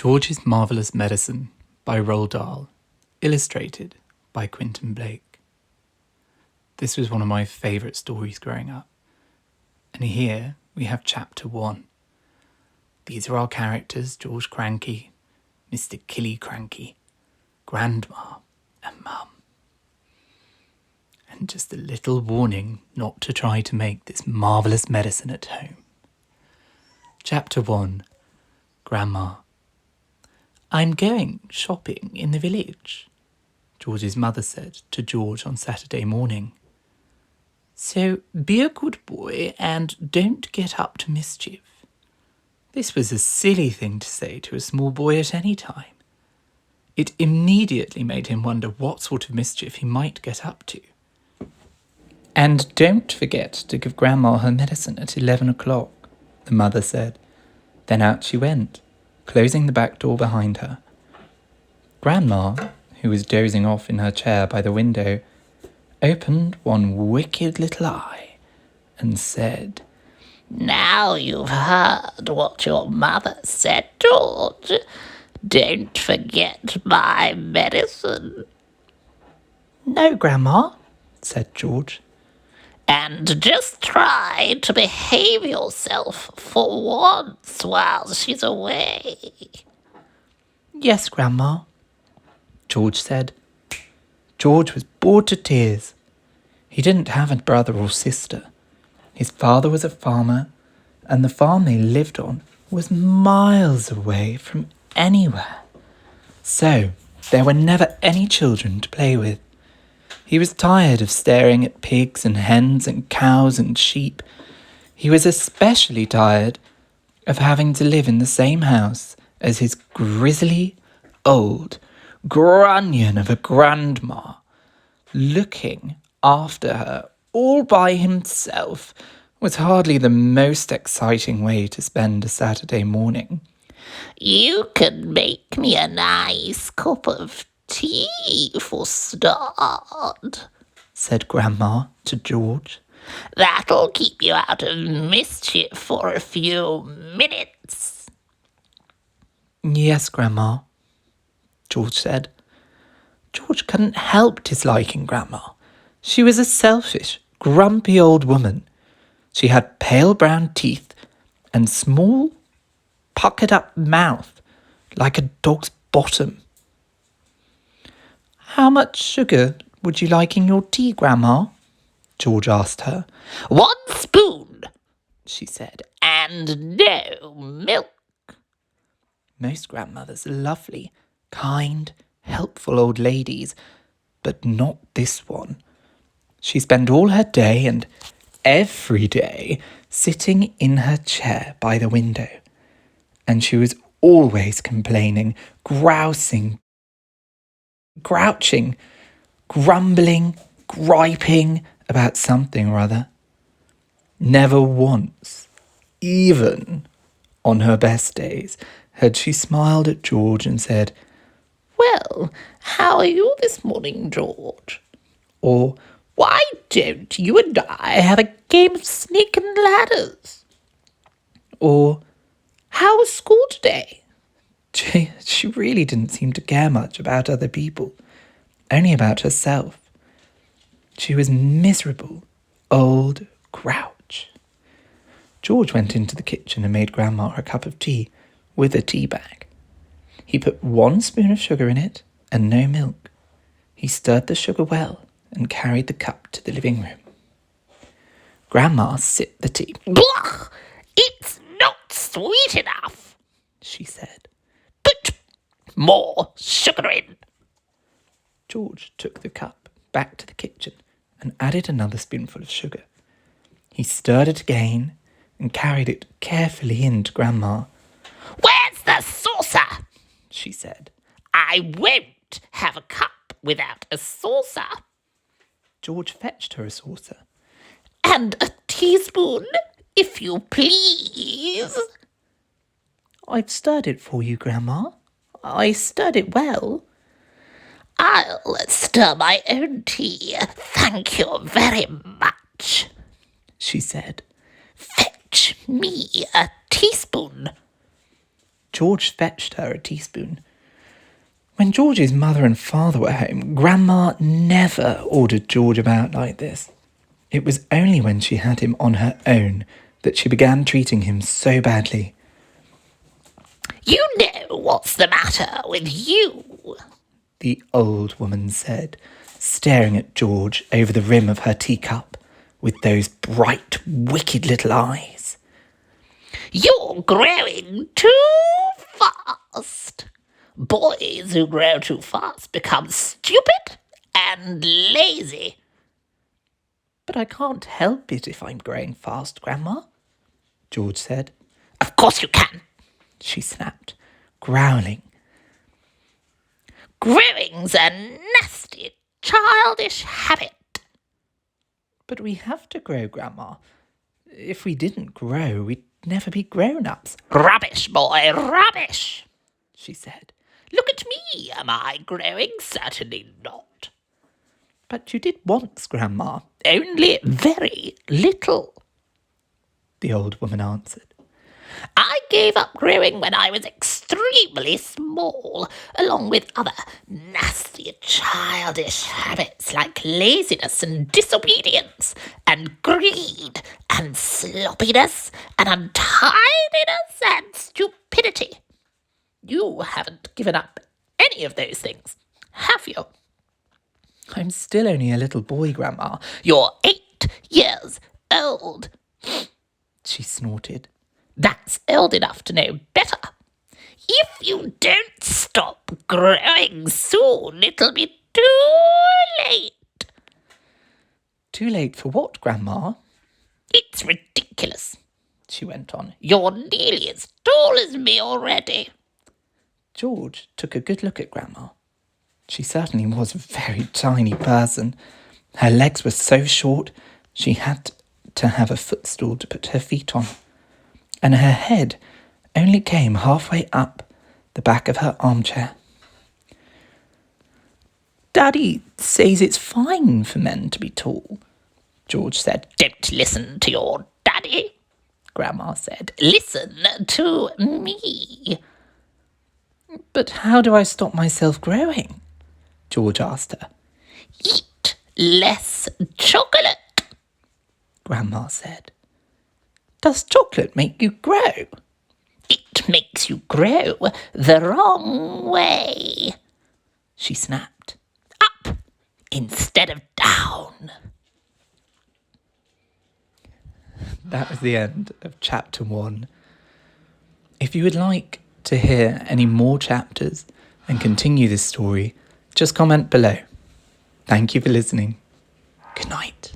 George's Marvellous Medicine by Roald Dahl, illustrated by Quentin Blake. This was one of my favourite stories growing up, and here we have Chapter 1. These are our characters: George Cranky, Mr. Killy Cranky, Grandma and Mum. And just a little warning not to try to make this marvellous medicine at home. Chapter 1. Grandma. "I'm going shopping in the village," George's mother said to George on Saturday morning. "So be a good boy and don't get up to mischief." This was a silly thing to say to a small boy at any time. It immediately made him wonder what sort of mischief he might get up to. "And don't forget to give Grandma her medicine at 11 o'clock, the mother said. Then out she went, closing the back door behind her. Grandma, who was dozing off in her chair by the window, opened one wicked little eye and said, "Now you've heard what your mother said, George. Don't forget my medicine." "No, Grandma," said George. "And just try to behave yourself for once while she's away." "Yes, Grandma," George said. George was bored to tears. He didn't have a brother or sister. His father was a farmer, and the farm they lived on was miles away from anywhere. So there were never any children to play with. He was tired of staring at pigs and hens and cows and sheep. He was especially tired of having to live in the same house as his grizzly, old grunion of a grandma. Looking after her all by himself was hardly the most exciting way to spend a Saturday morning. "You can make me a nice cup of tea for start," said Grandma to George. "That'll keep you out of mischief for a few minutes." "Yes, Grandma," George said. George couldn't help disliking Grandma. She was a selfish, grumpy old woman. She had pale brown teeth and small, puckered-up mouth like a dog's bottom. "How much sugar would you like in your tea, Grandma?" George asked her. "1 spoon," she said, "and no milk." Most grandmothers are lovely, kind, helpful old ladies, but not this one. She spent all her day and every day sitting in her chair by the window, and she was always complaining, grouching, grumbling, griping about something or other. Never once, even on her best days, had she smiled at George and said, "Well, how are you this morning, George?" or "Why don't you and I have a game of snake and ladders?" or "How was school today?" She really didn't seem to care much about other people, only about herself. She was miserable, old grouch. George went into the kitchen and made Grandma a cup of tea with a tea bag. He put 1 spoon of sugar in it and no milk. He stirred the sugar well and carried the cup to the living room. Grandma sipped the tea. "Blah! It's not sweet enough," she said. "Put more sugar in." George took the cup back to the kitchen and added another spoonful of sugar. He stirred it again and carried it carefully in to Grandma. "Where's the saucer?" she said. "I won't have a cup without a saucer." George fetched her a saucer. "And a teaspoon, if you please." "I've stirred it for you, Grandma. I stirred it well." "I'll stir my own tea, thank you very much," she said. "Fetch me a teaspoon." George fetched her a teaspoon. When George's mother and father were home, Grandma never ordered George about like this. It was only when she had him on her own that she began treating him so badly. You know what's the matter with you? The old woman said, staring at George over the rim of her teacup with those bright, wicked little eyes. You're growing too fast. Boys who grow too fast become stupid and lazy. But I can't help it if I'm growing fast, Grandma, George said. Of course you can, she snapped, growling. Growing's a nasty, childish habit. But we have to grow, Grandma. If we didn't grow, we'd never be grown-ups. Rubbish, boy, rubbish, she said. Look at me. Am I growing? Certainly not. But you did once, Grandma. Only very little, the old woman answered. I gave up growing when I was extremely small, along with other nasty, childish habits like laziness and disobedience, and greed, and sloppiness, and untidiness, and stupidity. You haven't given up any of those things, have you? I'm still only a little boy, Grandma. You're 8 years old, she snorted. That's old enough to know better. If you don't stop growing soon, it'll be too late. Too late for what, Grandma? It's ridiculous, she went on. You're nearly as tall as me already. George took a good look at Grandma. She certainly was a very tiny person. Her legs were so short, she had to have a footstool to put her feet on. And her head only came halfway up the back of her armchair. Daddy says it's fine for men to be tall, George said. Don't listen to your daddy, Grandma said. Listen to me. But how do I stop myself growing? George asked her. Eat less chocolate, Grandma said. Does chocolate make you grow? It makes you grow the wrong way, she snapped. Up instead of down. That was the end of chapter 1. If you would like to hear any more chapters and continue this story, just comment below. Thank you for listening. Good night.